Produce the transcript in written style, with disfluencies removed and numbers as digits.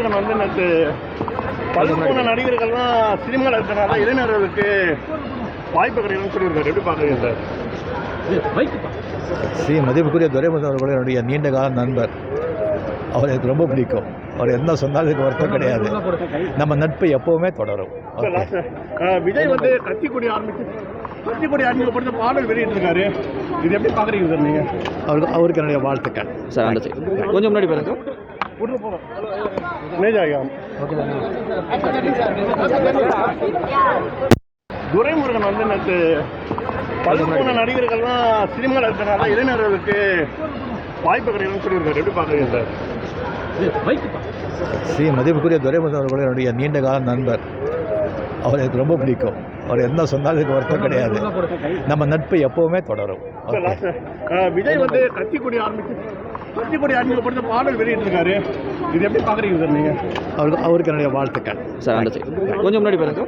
துரைமுருகன் வந்து நேற்று பல்வேறு நடிகர்கள்லாம் சினிமாவில் இருக்கிறனால இளைஞர்களுக்கு வாய்ப்பு கிடைக்கணும்னு சொல்லியிருக்காரு. எப்படி பார்க்குறீங்க சார்? மதிப்புக்குரிய துரைமுருகன் அவர்கள் என்னுடைய நீண்ட கால நண்பர். அவர் எனக்கு ரொம்ப பிடிக்கும். அவர் என்ன சொன்னாலும் இதுக்கு வருத்தம் கிடையாது. நம்ம நட்பு எப்போவுமே தொடரும். விஜய் வந்து கட்சிக்கொடி அறிமுகப்படுத்த பாடல் வெளியிட்டிருக்காரு. இது எப்படி பார்க்குறீங்க சார் நீங்கள்? அவருக்கு என்னுடைய வாழ்த்துக்கள் சார். அந்த கொஞ்சம் முன்னாடி பாருங்க. துரைமுருகன் வந்து நேற்று பல்வேறு நடிகர்கள்லாம் சினிமாவில் இருக்கிறனால இளைஞர்களுக்கு வாய்ப்பு கிடைக்கணும்னு சொல்லியிருக்காரு. எப்படி பார்க்குறீங்க சார்? மதிப்புக்குரிய துரைமுருகன் அவர்கள் என்னுடைய நீண்ட கால நண்பர். அவர் எனக்கு ரொம்ப பிடிக்கும். அவர் என்ன சொன்னாலும் இதுக்கு வருத்தம் கிடையாது. நம்ம நட்பு எப்போவுமே தொடரும். விஜய் வந்து கட்சிக்கொடி அறிமுகப்படுத்த பாடல் வெளியிட்டிருக்காரு. இது எப்படி பார்க்குறீங்க சார் நீங்கள்? அவருக்கு என்னுடைய வாழ்த்துக்கள் சார். அந்த கொஞ்சம் முன்னாடி பாருங்க.